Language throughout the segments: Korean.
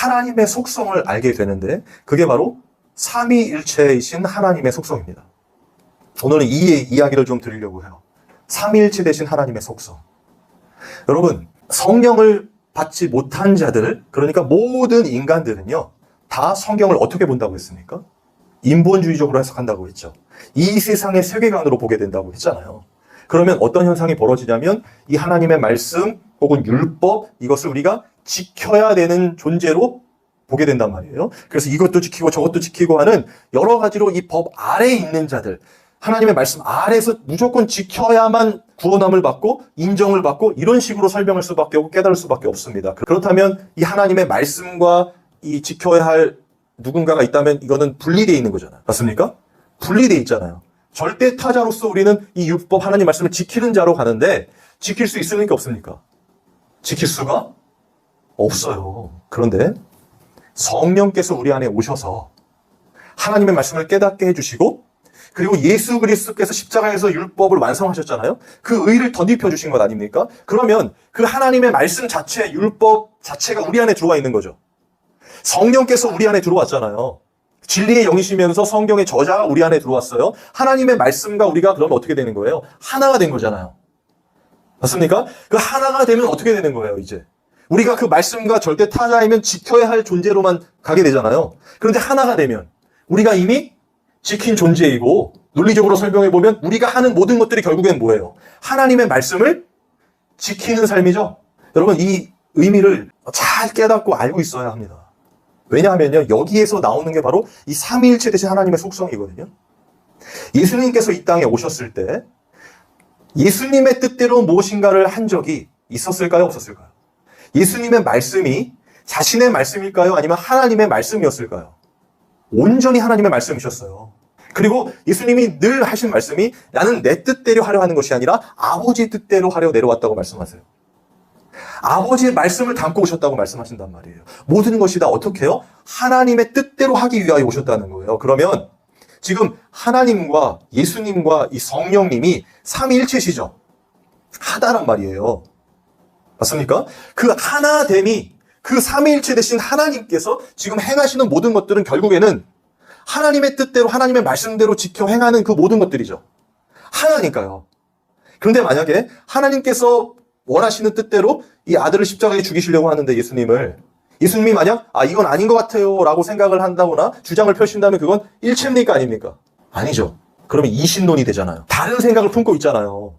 하나님의 속성을 알게 되는데 그게 바로 삼위일체이신 하나님의 속성입니다. 오늘은 이 이야기를 좀 드리려고 해요. 삼위일체 되신 하나님의 속성. 여러분, 성령을 받지 못한 자들, 그러니까 모든 인간들은요, 다 성경을 어떻게 본다고 했습니까? 인본주의적으로 해석한다고 했죠. 이 세상의 세계관으로 보게 된다고 했잖아요. 그러면 어떤 현상이 벌어지냐면 이 하나님의 말씀 혹은 율법, 이것을 우리가 지켜야 되는 존재로 보게 된단 말이에요. 그래서 이것도 지키고 저것도 지키고 하는 여러 가지로 이 법 아래에 있는 자들, 하나님의 말씀 아래에서 무조건 지켜야만 구원함을 받고 인정을 받고 이런 식으로 설명할 수밖에 없고 깨달을 수밖에 없습니다. 그렇다면 이 하나님의 말씀과 이 지켜야 할 누군가가 있다면 이거는 분리되어 있는 거잖아요. 맞습니까? 분리되어 있잖아요. 절대 타자로서 우리는 이 율법 하나님 말씀을 지키는 자로 가는데 지킬 수 있습니까? 없습니까? 지킬 수가 없어요. 그런데 성령께서 우리 안에 오셔서 하나님의 말씀을 깨닫게 해주시고 그리고 예수 그리스도께서 십자가에서 율법을 완성하셨잖아요. 그 의를 덧입혀 주신 것 아닙니까? 그러면 그 하나님의 말씀 자체, 율법 자체가 우리 안에 들어와 있는 거죠. 성령께서 우리 안에 들어왔잖아요. 진리의 영이시면서 성경의 저자가 우리 안에 들어왔어요. 하나님의 말씀과 우리가 그러면 어떻게 되는 거예요? 하나가 된 거잖아요. 맞습니까? 그 하나가 되면 어떻게 되는 거예요, 이제? 우리가 그 말씀과 절대 타자이면 지켜야 할 존재로만 가게 되잖아요. 그런데 하나가 되면 우리가 이미 지킨 존재이고 논리적으로 설명해 보면 우리가 하는 모든 것들이 결국엔 뭐예요? 하나님의 말씀을 지키는 삶이죠. 여러분, 이 의미를 잘 깨닫고 알고 있어야 합니다. 왜냐하면요, 여기에서 나오는 게 바로 이 삼위일체 되신 하나님의 속성이거든요. 예수님께서 이 땅에 오셨을 때 예수님의 뜻대로 무엇인가를 한 적이 있었을까요? 없었을까요? 예수님의 말씀이 자신의 말씀일까요? 아니면 하나님의 말씀이었을까요? 온전히 하나님의 말씀이셨어요. 그리고 예수님이 늘 하신 말씀이 나는 내 뜻대로 하려 하는 것이 아니라 아버지 뜻대로 하려 내려왔다고 말씀하세요. 아버지의 말씀을 담고 오셨다고 말씀하신단 말이에요. 모든 것이 다 어떻게 해요? 하나님의 뜻대로 하기 위하여 오셨다는 거예요. 그러면 지금 하나님과 예수님과 이 성령님이 삼위일체시죠. 하나란 말이에요. 맞습니까? 그 하나됨이 그 삼위일체 되신 하나님께서 지금 행하시는 모든 것들은 결국에는 하나님의 뜻대로 하나님의 말씀대로 지켜 행하는 그 모든 것들이죠. 하나니까요. 그런데 만약에 하나님께서 원하시는 뜻대로 이 아들을 십자가에 죽이시려고 하는데 예수님이 만약 이건 아닌 것 같아요 라고 생각을 한다거나 주장을 펴신다면 그건 일체입니까 아닙니까? 아니죠. 그러면 이신론이 되잖아요. 다른 생각을 품고 있잖아요.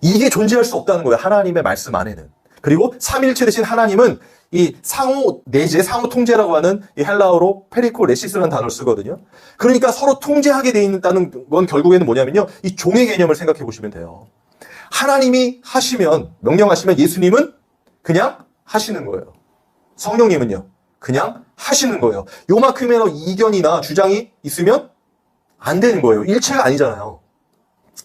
이게 존재할 수 없다는 거예요. 하나님의 말씀 안에는. 그리고 삼일체 되신 하나님은 이 상호 내재, 상호 통제라고 하는 이 헬라어로 페리콜레시스라는 단어를 쓰거든요. 그러니까 서로 통제하게 돼 있다는 건 결국에는 뭐냐면요. 이 종의 개념을 생각해 보시면 돼요. 하나님이 하시면, 명령하시면 예수님은 그냥 하시는 거예요. 성령님은요. 그냥 하시는 거예요. 요만큼의 이견이나 주장이 있으면 안 되는 거예요. 일체가 아니잖아요.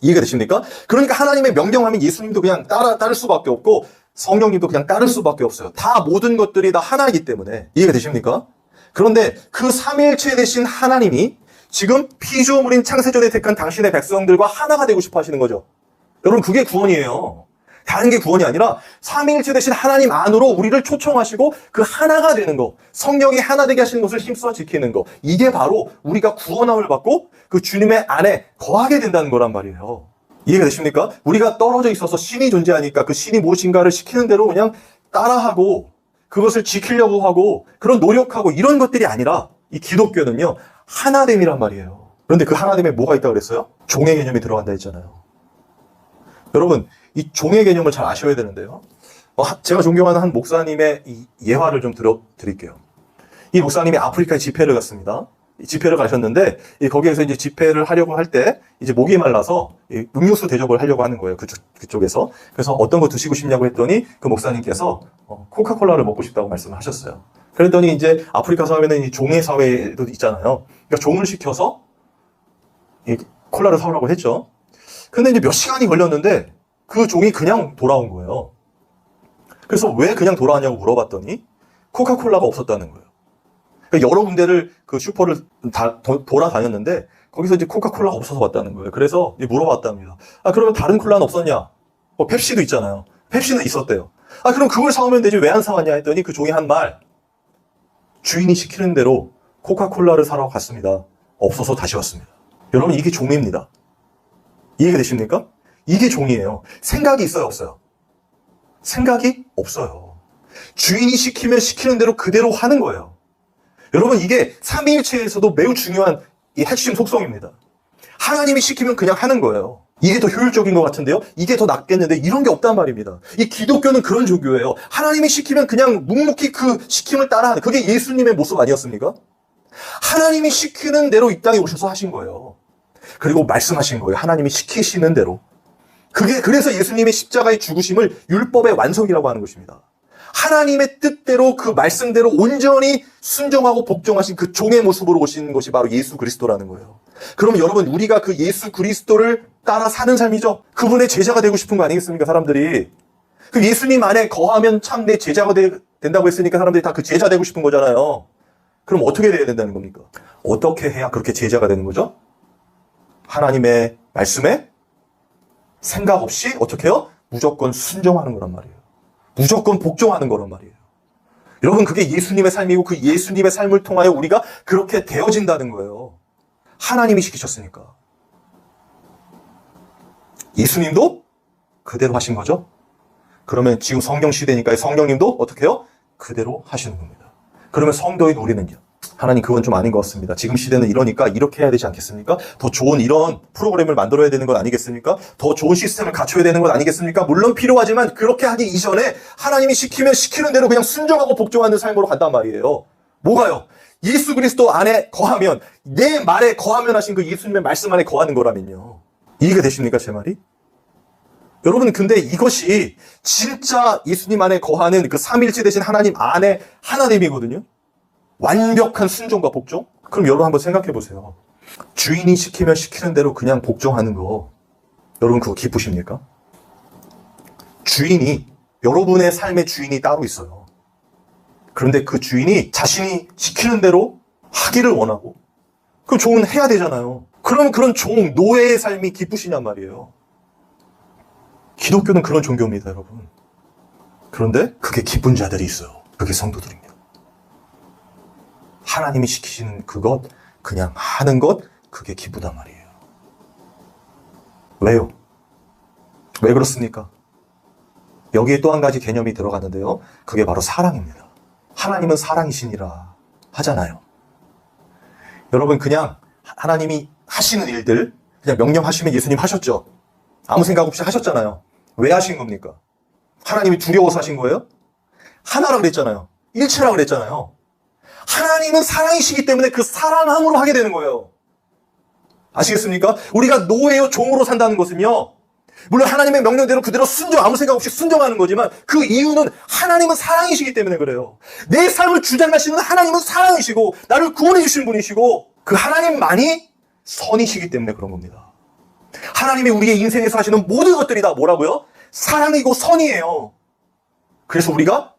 이해가 되십니까? 그러니까 하나님의 명령하면 예수님도 그냥 따를 수밖에 없고 성령님도 그냥 따를 수밖에 없어요. 다 모든 것들이 다 하나이기 때문에. 이해가 되십니까? 그런데 그 삼위일체 되신 하나님이 지금 피조물인 창세전에 택한 당신의 백성들과 하나가 되고 싶어 하시는 거죠. 여러분, 그게 구원이에요. 다른 게 구원이 아니라 삼위일체 되신 하나님 안으로 우리를 초청하시고 그 하나가 되는 거, 성령이 하나 되게 하시는 것을 힘써 지키는 거, 이게 바로 우리가 구원함을 받고 그 주님의 안에 거하게 된다는 거란 말이에요. 이해가 되십니까? 우리가 떨어져 있어서 신이 존재하니까 그 신이 무엇인가를 시키는 대로 그냥 따라하고 그것을 지키려고 하고 그런 노력하고 이런 것들이 아니라 이 기독교는요, 하나됨이란 말이에요. 그런데 그 하나됨에 뭐가 있다고 그랬어요? 종의 개념이 들어간다 했잖아요. 여러분, 이 종의 개념을 잘 아셔야 되는데요. 제가 존경하는 한 목사님의 이 예화를 좀 들어드릴게요. 이 목사님이 아프리카에 집회를 갔습니다. 집회를 가셨는데 거기에서 이제 집회를 하려고 할 때 이제 목이 말라서 음료수 대접을 하려고 하는 거예요. 그쪽에서. 그래서 어떤 거 드시고 싶냐고 했더니 그 목사님께서 코카콜라를 먹고 싶다고 말씀을 하셨어요. 그랬더니 이제 아프리카 사회는 이 종의 사회도 있잖아요. 그러니까 종을 시켜서 이 콜라를 사오라고 했죠. 근데 이제 몇 시간이 걸렸는데 그 종이 그냥 돌아온 거예요. 그래서 왜 그냥 돌아왔냐고 물어봤더니 코카콜라가 없었다는 거예요. 그러니까 여러 군데를 그 슈퍼를 다 돌아다녔는데 거기서 이제 코카콜라가 없어서 왔다는 거예요. 그래서 물어봤답니다. 그러면 다른 콜라는 없었냐? 펩시도 있잖아요. 펩시는 있었대요. 그럼 그걸 사오면 되지 왜 안 사왔냐 했더니 그 종이 한 말. 주인이 시키는 대로 코카콜라를 사러 갔습니다. 없어서 다시 왔습니다. 여러분, 이게 종입니다. 이해가 되십니까? 이게 종이에요. 생각이 있어요, 없어요? 생각이 없어요. 주인이 시키면 시키는 대로 그대로 하는 거예요. 여러분, 이게 삼위일체에서도 매우 중요한 이 핵심 속성입니다. 하나님이 시키면 그냥 하는 거예요. 이게 더 효율적인 것 같은데요? 이게 더 낫겠는데 이런 게 없단 말입니다. 이 기독교는 그런 종교예요. 하나님이 시키면 그냥 묵묵히 그 시킴을 따라하는, 그게 예수님의 모습 아니었습니까? 하나님이 시키는 대로 이 땅에 오셔서 하신 거예요. 그리고 말씀하신 거예요. 하나님이 시키시는 대로. 그래서 예수님의 십자가의 죽으심을 율법의 완성이라고 하는 것입니다. 하나님의 뜻대로 그 말씀대로 온전히 순종하고 복종하신 그 종의 모습으로 오신 것이 바로 예수 그리스도라는 거예요. 그럼 여러분, 우리가 그 예수 그리스도를 따라 사는 삶이죠. 그분의 제자가 되고 싶은 거 아니겠습니까, 사람들이? 그 예수님 안에 거하면 참 내 제자가 된다고 했으니까 사람들이 다 그 제자 되고 싶은 거잖아요. 그럼 어떻게 돼야 된다는 겁니까? 어떻게 해야 그렇게 제자가 되는 거죠? 하나님의 말씀에 생각 없이 어떻게 해요? 무조건 순종하는 거란 말이에요. 무조건 복종하는 거란 말이에요. 여러분, 그게 예수님의 삶이고 그 예수님의 삶을 통하여 우리가 그렇게 되어진다는 거예요. 하나님이 시키셨으니까. 예수님도 그대로 하신 거죠. 그러면 지금 성경 시대니까 성령님도 어떻게 해요? 그대로 하시는 겁니다. 그러면 성도인 우리는요? 하나님, 그건 좀 아닌 것 같습니다. 지금 시대는 이러니까 이렇게 해야 되지 않겠습니까? 더 좋은 이런 프로그램을 만들어야 되는 건 아니겠습니까? 더 좋은 시스템을 갖춰야 되는 건 아니겠습니까? 물론 필요하지만 그렇게 하기 이전에 하나님이 시키면 시키는 대로 그냥 순종하고 복종하는 삶으로 간단 말이에요. 뭐가요? 예수 그리스도 안에 거하면, 내 말에 거하면 하신 그 예수님의 말씀 안에 거하는 거라면요. 이해가 되십니까, 제 말이? 여러분, 근데 이것이 진짜 예수님 안에 거하는 그 삼일체 되신 하나님 안에 하나됨이거든요. 완벽한 순종과 복종? 그럼 여러분 한번 생각해 보세요. 주인이 시키면 시키는 대로 그냥 복종하는 거, 여러분 그거 기쁘십니까? 주인이, 여러분의 삶의 주인이 따로 있어요. 그런데 그 주인이 자신이 시키는 대로 하기를 원하고, 그럼 종은 해야 되잖아요. 그럼 그런 종, 노예의 삶이 기쁘시냔 말이에요. 기독교는 그런 종교입니다, 여러분. 그런데 그게 기쁜 자들이 있어요. 그게 성도들입니다. 하나님이 시키시는 그것, 그냥 하는 것, 그게 기쁘단 말이에요. 왜요? 왜 그렇습니까? 여기에 또 한 가지 개념이 들어가는데요. 그게 바로 사랑입니다. 하나님은 사랑이시니라 하잖아요. 여러분, 그냥 하나님이 하시는 일들, 그냥 명령하시면 예수님 하셨죠? 아무 생각 없이 하셨잖아요. 왜 하신 겁니까? 하나님이 두려워서 하신 거예요? 하나라 그랬잖아요. 일체라 그랬잖아요. 하나님은 사랑이시기 때문에 그 사랑함으로 하게 되는 거예요. 아시겠습니까? 우리가 노예요, 종으로 산다는 것은요, 물론 하나님의 명령대로 그대로 순종, 아무 생각 없이 순종하는 거지만 그 이유는 하나님은 사랑이시기 때문에 그래요. 내 삶을 주장하시는 하나님은 사랑이시고 나를 구원해 주신 분이시고 그 하나님만이 선이시기 때문에 그런 겁니다. 하나님이 우리의 인생에서 하시는 모든 것들이 다 뭐라고요? 사랑이고 선이에요. 그래서 우리가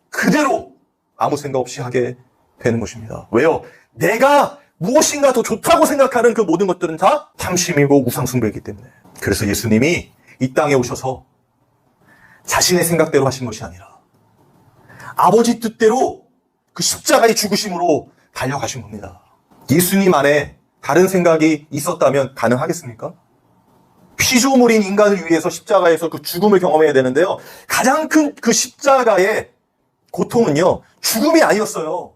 그대로 아무 생각 없이 하게 되는 것입니다. 왜요? 내가 무엇인가 더 좋다고 생각하는 그 모든 것들은 다 탐심이고 우상숭배이기 때문에. 그래서 예수님이 이 땅에 오셔서 자신의 생각대로 하신 것이 아니라 아버지 뜻대로 그 십자가의 죽으심으로 달려가신 겁니다. 예수님 안에 다른 생각이 있었다면 가능하겠습니까? 피조물인 인간을 위해서 십자가에서 그 죽음을 경험해야 되는데요. 가장 큰 그 십자가의 고통은요, 죽음이 아니었어요.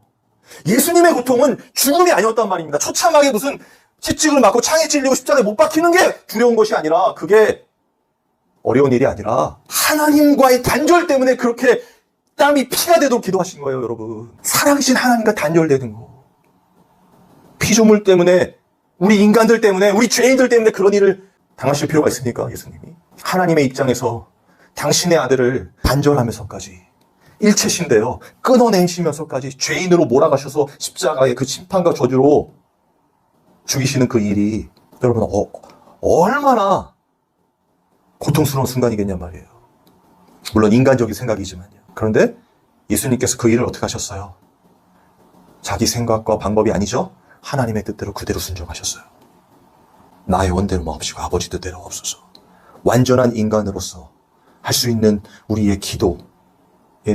예수님의 고통은 죽음이 아니었단 말입니다. 처참하게 무슨 채찍을 맞고 창에 찔리고 십자가에 못 박히는 게 두려운 것이 아니라, 그게 어려운 일이 아니라 하나님과의 단절 때문에 그렇게 땀이 피가 되도록 기도하신 거예요, 여러분. 사랑이신 하나님과 단절되는 거. 피조물 때문에, 우리 인간들 때문에, 우리 죄인들 때문에 그런 일을 당하실 필요가 있습니까, 예수님이? 하나님의 입장에서 당신의 아들을 단절하면서까지, 일체신데요, 끊어내시면서까지 죄인으로 몰아가셔서 십자가의 그 심판과 저주로 죽이시는 그 일이 여러분 얼마나 고통스러운 순간이겠냔 말이에요. 물론 인간적인 생각이지만요. 그런데 예수님께서 그 일을 어떻게 하셨어요? 자기 생각과 방법이 아니죠. 하나님의 뜻대로 그대로 순종하셨어요. 나의 원대로 마옵시고 아버지 뜻대로 없어서. 완전한 인간으로서 할 수 있는 우리의 기도의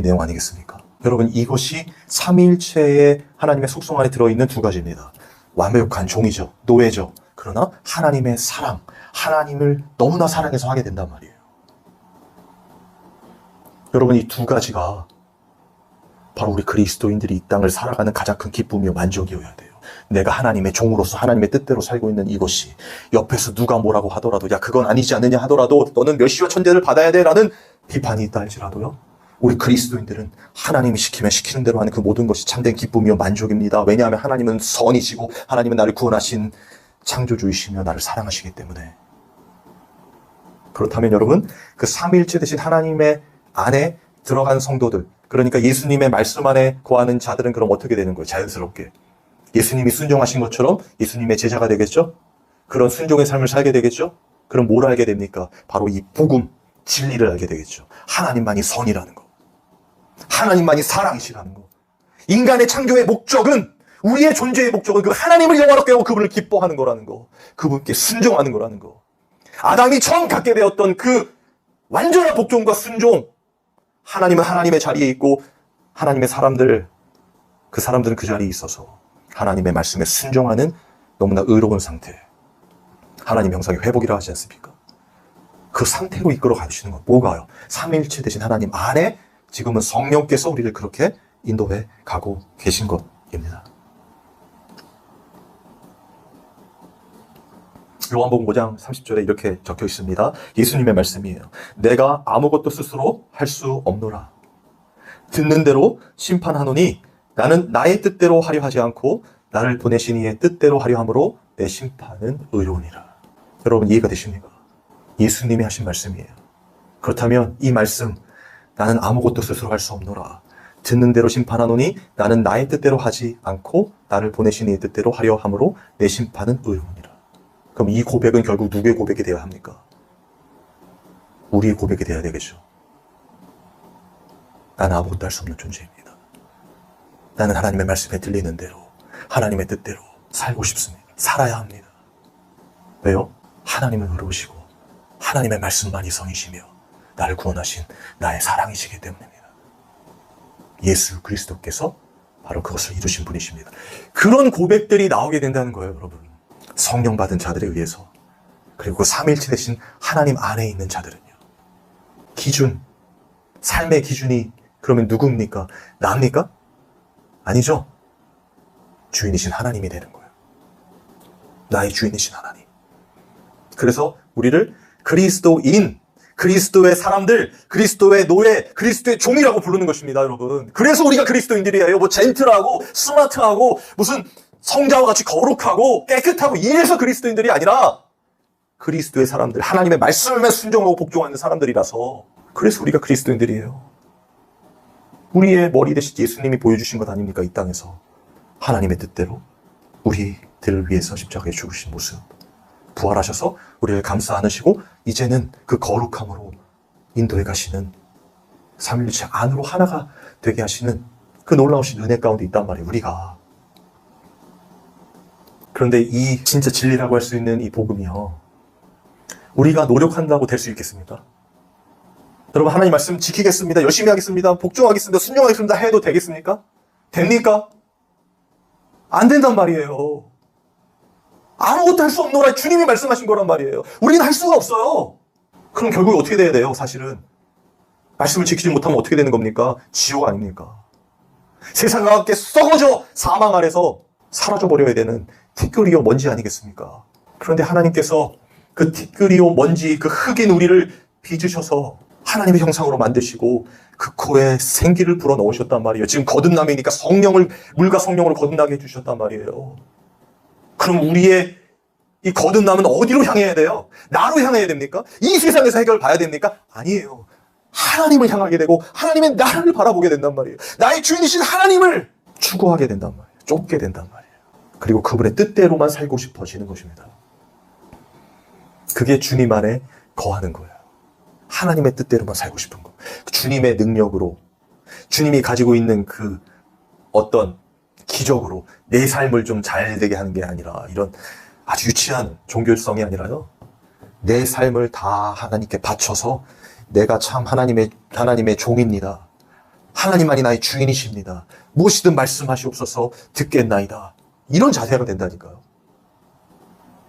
내용 아니겠습니까? 여러분, 이것이 삼위일체의 하나님의 속성 안에 들어있는 두 가지입니다. 완벽한 종이죠. 노예죠. 그러나 하나님의 사랑, 하나님을 너무나 사랑해서 하게 된단 말이에요. 여러분, 이 두 가지가 바로 우리 그리스도인들이 이 땅을 살아가는 가장 큰 기쁨이요 만족이어야 돼요. 내가 하나님의 종으로서 하나님의 뜻대로 살고 있는 이것이 옆에서 누가 뭐라고 하더라도, 야 그건 아니지 않느냐 하더라도, 너는 멸시와 천대를 받아야 돼 라는 비판이 있다 할지라도요, 우리 그리스도인들은 하나님이 시키면 시키는 대로 하는 그 모든 것이 참된 기쁨이요 만족입니다. 왜냐하면 하나님은 선이시고 하나님은 나를 구원하신 창조주이시며 나를 사랑하시기 때문에. 그렇다면 여러분, 그 삼위일체 되신 하나님의 안에 들어간 성도들, 그러니까 예수님의 말씀 안에 거하는 자들은 그럼 어떻게 되는 거예요? 자연스럽게 예수님이 순종하신 것처럼 예수님의 제자가 되겠죠? 그런 순종의 삶을 살게 되겠죠? 그럼 뭘 알게 됩니까? 바로 이 복음, 진리를 알게 되겠죠. 하나님만이 선이라는 거, 하나님만이 사랑이시라는 거. 인간의 창조의 목적은, 우리의 존재의 목적은 그 하나님을 영화롭게 하고 그분을 기뻐하는 거라는 거, 그분께 순종하는 거라는 거. 아담이 처음 갖게 되었던 그 완전한 복종과 순종, 하나님은 하나님의 자리에 있고 하나님의 사람들, 그 사람들은 그 자리에 있어서 하나님의 말씀에 순종하는 너무나 의로운 상태, 하나님 형상의 회복이라 하지 않습니까? 그 상태로 이끌어 가시는 건 뭐가요? 삼위일체 되신 하나님 안에 지금은 성령께서 우리를 그렇게 인도해 가고 계신 것입니다. 요한복음 5장 30절에 이렇게 적혀 있습니다. 예수님의 말씀이에요. 내가 아무것도 스스로 할 수 없노라. 듣는 대로 심판하노니 나는 나의 뜻대로 하려 하지 않고 나를 보내신 이의 뜻대로 하려 함으로 내 심판은 의로우니라. 여러분, 이해가 되십니까? 예수님이 하신 말씀이에요. 그렇다면 이 말씀, 나는 아무것도 스스로 할 수 없노라, 듣는 대로 심판하노니 나는 나의 뜻대로 하지 않고 나를 보내신 이의 뜻대로 하려 함으로 내 심판은 의로우니라. 그럼 이 고백은 결국 누구의 고백이 되어야 합니까? 우리의 고백이 되어야 되겠죠. 나는 아무것도 할 수 없는 존재입니다. 나는 하나님의 말씀에 들리는 대로 하나님의 뜻대로 살고 싶습니다. 살아야 합니다. 왜요? 하나님은 의로우시고 하나님의 말씀만이 성이시며 나를 구원하신 나의 사랑이시기 때문입니다. 예수 그리스도께서 바로 그것을 이루신 분이십니다. 그런 고백들이 나오게 된다는 거예요, 여러분. 성령 받은 자들에 의해서. 그리고 그 삼위일체 되신 하나님 안에 있는 자들은요. 기준, 삶의 기준이 그러면 누굽니까? 나입니까? 아니죠. 주인이신 하나님이 되는 거예요. 나의 주인이신 하나님. 그래서 우리를 그리스도인, 그리스도의 사람들, 그리스도의 노예, 그리스도의 종이라고 부르는 것입니다, 여러분. 그래서 우리가 그리스도인들이에요. 뭐 젠틀하고 스마트하고 무슨 성자와 같이 거룩하고 깨끗하고 이래서 그리스도인들이 아니라 그리스도의 사람들, 하나님의 말씀에 순종하고 복종하는 사람들이라서, 그래서 우리가 그리스도인들이에요. 우리의 머리 대신 예수님이 보여주신 것 아닙니까? 이 땅에서 하나님의 뜻대로 우리들을 위해서 십자가에 죽으신 모습, 부활하셔서 우리를 감싸 안으시고 이제는 그 거룩함으로 인도해 가시는 삼위일체 안으로 하나가 되게 하시는 그 놀라우신 은혜 가운데 있단 말이에요, 우리가. 그런데 이 진짜 진리라고 할 수 있는 이 복음이요, 우리가 노력한다고 될 수 있겠습니까? 여러분, 하나님 말씀 지키겠습니다, 열심히 하겠습니다, 복종하겠습니다, 순종하겠습니다 해도 되겠습니까? 됩니까? 안 된단 말이에요. 아무것도 할 수 없노라 주님이 말씀하신 거란 말이에요. 우리는 할 수가 없어요. 그럼 결국에 어떻게 돼야 돼요? 사실은 말씀을 지키지 못하면 어떻게 되는 겁니까? 지옥 아닙니까? 세상과 함께 썩어져 사망 아래서 사라져버려야 되는 티끌이요 먼지 아니겠습니까? 그런데 하나님께서 그 티끌이요 먼지, 그 흙인 우리를 빚으셔서 하나님의 형상으로 만드시고 그 코에 생기를 불어넣으셨단 말이에요. 지금 거듭남이니까 성령을, 물과 성령으로 거듭나게 해주셨단 말이에요. 그럼 우리의 이 거듭남은 어디로 향해야 돼요? 나로 향해야 됩니까? 이 세상에서 해결 봐야 됩니까? 아니에요. 하나님을 향하게 되고 하나님의 나를 바라보게 된단 말이에요. 나의 주인이신 하나님을 추구하게 된단 말이에요. 쫓게 된단 말이에요. 그리고 그분의 뜻대로만 살고 싶어지는 것입니다. 그게 주님 안에 거하는 거예요. 하나님의 뜻대로만 살고 싶은 거. 주님의 능력으로, 주님이 가지고 있는 그 어떤 기적으로 내 삶을 좀 잘 되게 하는 게 아니라, 이런 아주 유치한 종교성이 아니라요, 내 삶을 다 하나님께 바쳐서 내가 참 하나님의 종입니다, 하나님만이 나의 주인이십니다. 무엇이든 말씀하시옵소서 듣겠나이다. 이런 자세가 된다니까요.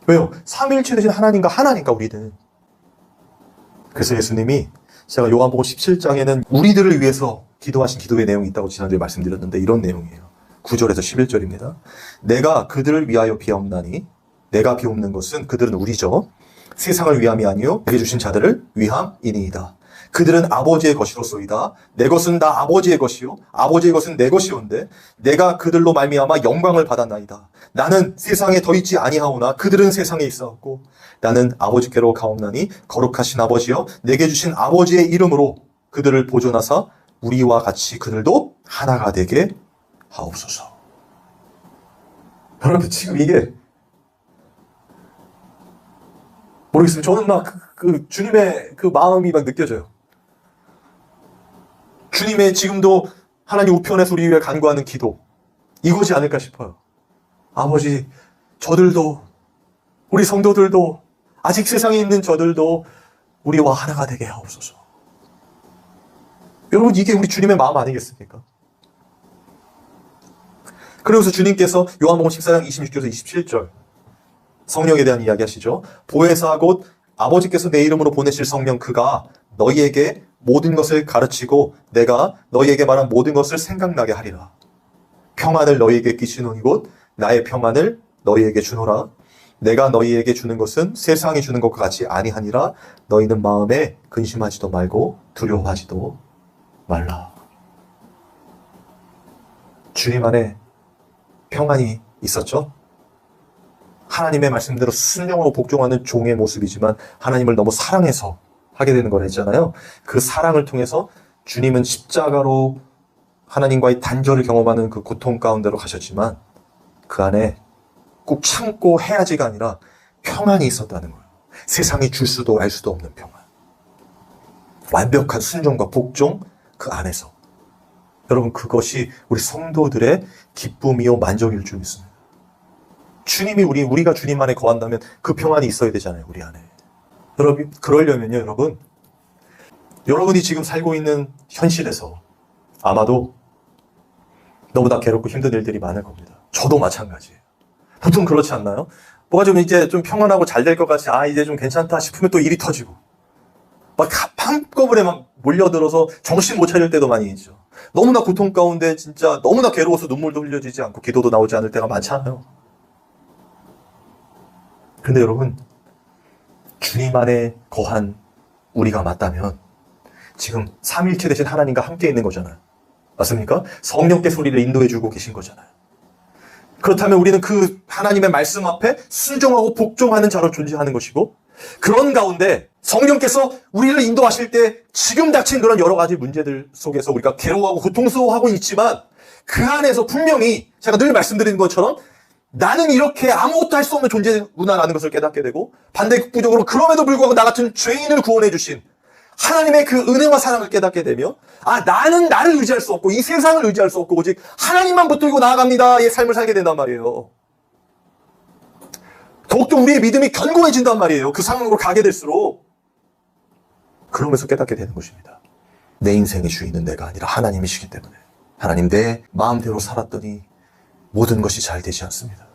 왜요? 삼위일체 되신 하나님과 하나니까 우리는. 그래서 예수님이 제가 요한복음 17장에는 우리들을 위해서 기도하신 기도의 내용이 있다고 지난주에 말씀드렸는데 이런 내용이에요. 9절에서 11절입니다. 내가 그들을 위하여 비옵나니 내가 비옵는 것은 그들은 우리죠. 세상을 위함이 아니요 내게 주신 자들을 위함이니이다. 그들은 아버지의 것이로소이다. 내 것은 다 아버지의 것이요 아버지의 것은 내 것이온데 내가 그들로 말미암아 영광을 받았나이다. 나는 세상에 더 있지 아니하오나 그들은 세상에 있사옵고 나는 아버지께로 가옵나니 거룩하신 아버지여 내게 주신 아버지의 이름으로 그들을 보존하사 우리와 같이 그들도 하나가 되게 하옵소서. 여러분 지금 이게 모르겠어요. 저는 막 주님의 그 마음이 막 느껴져요. 주님의 지금도 하나님 우편에서 우리 위해 간구하는 기도 이거지 않을까 싶어요. 아버지 저들도 우리 성도들도 아직 세상에 있는 저들도 우리와 하나가 되게 하옵소서. 여러분 이게 우리 주님의 마음 아니겠습니까? 그러면서 주님께서 요한복음 14장 26절에서 27절 성령에 대한 이야기 하시죠. 보혜사 곧 아버지께서 내 이름으로 보내실 성령 그가 너희에게 모든 것을 가르치고 내가 너희에게 말한 모든 것을 생각나게 하리라. 평안을 너희에게 끼치노니 곧 나의 평안을 너희에게 주노라. 내가 너희에게 주는 것은 세상이 주는 것과 같이 아니하니라. 너희는 마음에 근심하지도 말고 두려워하지도 말라. 주님 안에 평안이 있었죠? 하나님의 말씀대로 순종하고 복종하는 종의 모습이지만 하나님을 너무 사랑해서 하게 되는 걸 했잖아요. 그 사랑을 통해서 주님은 십자가로 하나님과의 단절을 경험하는 그 고통 가운데로 가셨지만 그 안에 꼭 참고 해야지가 아니라 평안이 있었다는 거예요. 세상이 줄 수도 알 수도 없는 평안. 완벽한 순종과 복종 그 안에서. 여러분 그것이 우리 성도들의 기쁨이요 만족일 줄 믿습니다. 주님이 우리가 주님 안에 거한다면 그 평안이 있어야 되잖아요. 우리 안에. 여러분 그러려면요 여러분이 지금 살고 있는 현실에서 아마도 너무나 괴롭고 힘든 일들이 많을 겁니다. 저도 마찬가지예요. 보통 그렇지 않나요? 뭐가 좀 이제 좀 평안하고 잘 될 것 같이 이제 좀 괜찮다 싶으면 또 일이 터지고 막 한꺼번에 막 몰려들어서 정신 못 차릴 때도 많이 있죠. 너무나 고통 가운데 진짜 너무나 괴로워서 눈물도 흘려지지 않고 기도도 나오지 않을 때가 많잖아요. 근데 여러분 주님 안에 거한 우리가 맞다면 지금 삼위일체 되신 하나님과 함께 있는 거잖아요. 맞습니까? 성령께서 우리를 인도해주고 계신 거잖아요. 그렇다면 우리는 그 하나님의 말씀 앞에 순종하고 복종하는 자로 존재하는 것이고 그런 가운데 성령께서 우리를 인도하실 때 지금 닥친 그런 여러 가지 문제들 속에서 우리가 괴로워하고 고통스러워하고 있지만 그 안에서 분명히 제가 늘 말씀드리는 것처럼 나는 이렇게 아무것도 할 수 없는 존재구나라는 것을 깨닫게 되고 반대급부적으로 그럼에도 불구하고 나 같은 죄인을 구원해 주신 하나님의 그 은혜와 사랑을 깨닫게 되며 나는 나를 의지할 수 없고 이 세상을 의지할 수 없고 오직 하나님만 붙들고 나아갑니다의 삶을 살게 된단 말이에요. 더욱더 우리의 믿음이 견고해진단 말이에요. 그 상황으로 가게 될수록. 그러면서 깨닫게 되는 것입니다. 내 인생의 주인은 내가 아니라 하나님이시기 때문에 하나님 내 마음대로 살았더니 모든 것이 잘 되지 않습니다.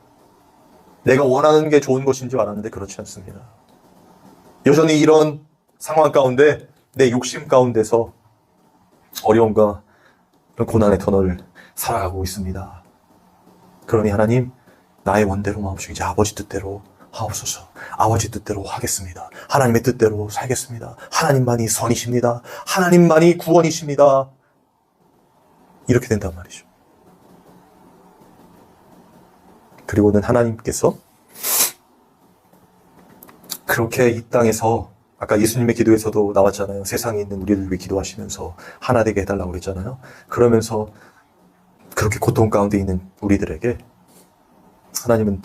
내가 원하는 게 좋은 것인 줄 알았는데 그렇지 않습니다. 여전히 이런 상황 가운데 내 욕심 가운데서 어려움과 고난의 터널을 살아가고 있습니다. 그러니 하나님 나의 원대로 마옵시고 이제 아버지 뜻대로 하옵소서. 아버지 뜻대로 하겠습니다. 하나님의 뜻대로 살겠습니다. 하나님만이 선이십니다. 하나님만이 구원이십니다. 이렇게 된단 말이죠. 그리고는 하나님께서 그렇게 이 땅에서 아까 예수님의 기도에서도 나왔잖아요. 세상에 있는 우리를 위해 기도하시면서 하나 되게 해달라고 그랬잖아요. 그러면서 그렇게 고통 가운데 있는 우리들에게 하나님은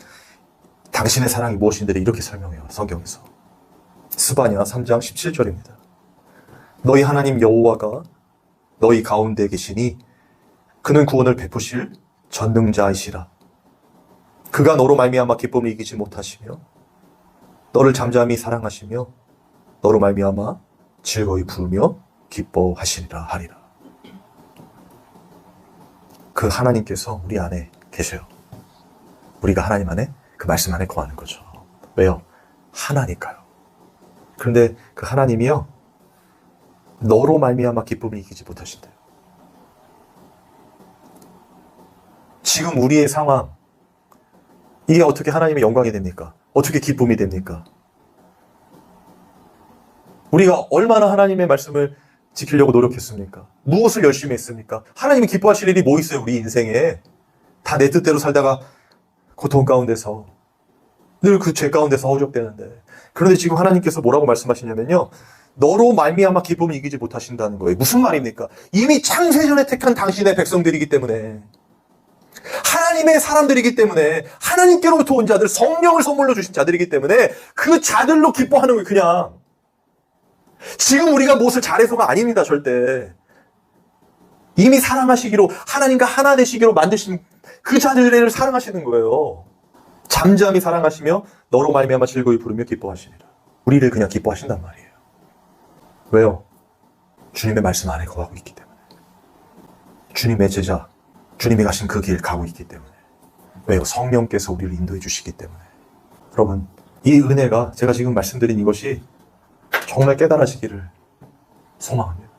당신의 사랑이 무엇인지를 이렇게 설명해요. 성경에서. 스바냐 3장 17절입니다. 너희 하나님 여호와가 너희 가운데 계시니 그는 구원을 베푸실 전능자이시라. 그가 너로 말미암아 기쁨을 이기지 못하시며 너를 잠잠히 사랑하시며 너로 말미암아 즐거이 부르며 기뻐하시리라 하리라. 그 하나님께서 우리 안에 계셔요. 우리가 하나님 안에 그 말씀 안에 거하는 거죠. 왜요? 하나니까요. 그런데 그 하나님이요, 너로 말미암아 기쁨을 이기지 못하신대요. 지금 우리의 상황, 이게 어떻게 하나님의 영광이 됩니까? 어떻게 기쁨이 됩니까? 우리가 얼마나 하나님의 말씀을 지키려고 노력했습니까? 무엇을 열심히 했습니까? 하나님이 기뻐하실 일이 뭐 있어요, 우리 인생에? 다 내 뜻대로 살다가 고통 가운데서, 늘 그 죄 가운데서 허우적대는데. 그런데 지금 하나님께서 뭐라고 말씀하시냐면요, 너로 말미암아 기쁨을 이기지 못하신다는 거예요. 무슨 말입니까? 이미 창세전에 택한 당신의 백성들이기 때문에, 하나님의 사람들이기 때문에, 하나님께로부터 온 자들, 성령을 선물로 주신 자들이기 때문에 그 자들로 기뻐하는 거예요. 그냥 지금 우리가 무엇을 잘해서가 아닙니다. 절대. 이미 사랑하시기로, 하나님과 하나 되시기로 만드신 그 자들을 사랑하시는 거예요. 잠잠히 사랑하시며 너로 말미암아 즐거이 부르며 기뻐하시니라. 우리를 그냥 기뻐하신단 말이에요. 왜요? 주님의 말씀 안에 거하고 있기 때문에. 주님의 제자, 주님이 가신 그 길 가고 있기 때문에. 왜요? 성령께서 우리를 인도해 주시기 때문에. 여러분, 이 은혜가, 제가 지금 말씀드린 이것이 정말 깨달아지기를 소망합니다.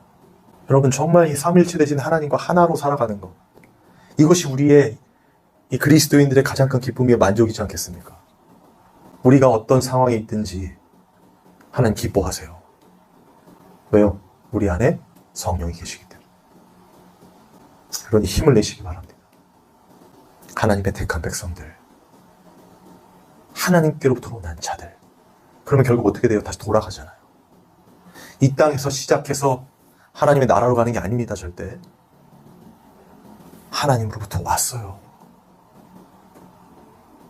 여러분, 정말 이 삼일체 되신 하나님과 하나로 살아가는 것, 이것이 우리의 이 그리스도인들의 가장 큰 기쁨이며 만족이지 않겠습니까? 우리가 어떤 상황에 있든지 하나님 기뻐하세요. 왜요? 우리 안에 성령이 계시기 때문에. 그러니 힘을 내시기 바랍니다. 하나님의 택한 백성들, 하나님께로부터 난 자들. 그러면 결국 어떻게 돼요? 다시 돌아가잖아요. 이 땅에서 시작해서 하나님의 나라로 가는 게 아닙니다. 절대. 하나님으로부터 왔어요.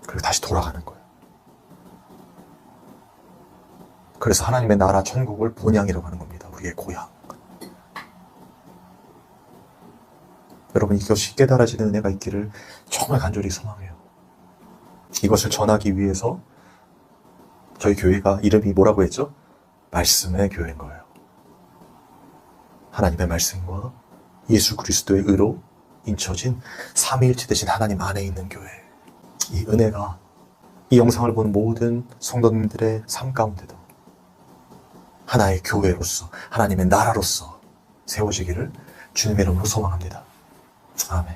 그리고 다시 돌아가는 거예요. 그래서 하나님의 나라 천국을 본향이라고 하는 겁니다. 우리의 고향. 여러분, 이것이 깨달아지는 은혜가 있기를 정말 간절히 소망해요. 이것을 전하기 위해서 저희 교회가 이름이 뭐라고 했죠? 말씀의 교회인 거예요. 하나님의 말씀과 예수 그리스도의 의로 인쳐진 삼위일체 되신 하나님 안에 있는 교회. 이 은혜가 이 영상을 본 모든 성도님들의 삶 가운데도 하나의 교회로서, 하나님의 나라로서 세워지기를 주님의 이름으로 소망합니다. 아멘.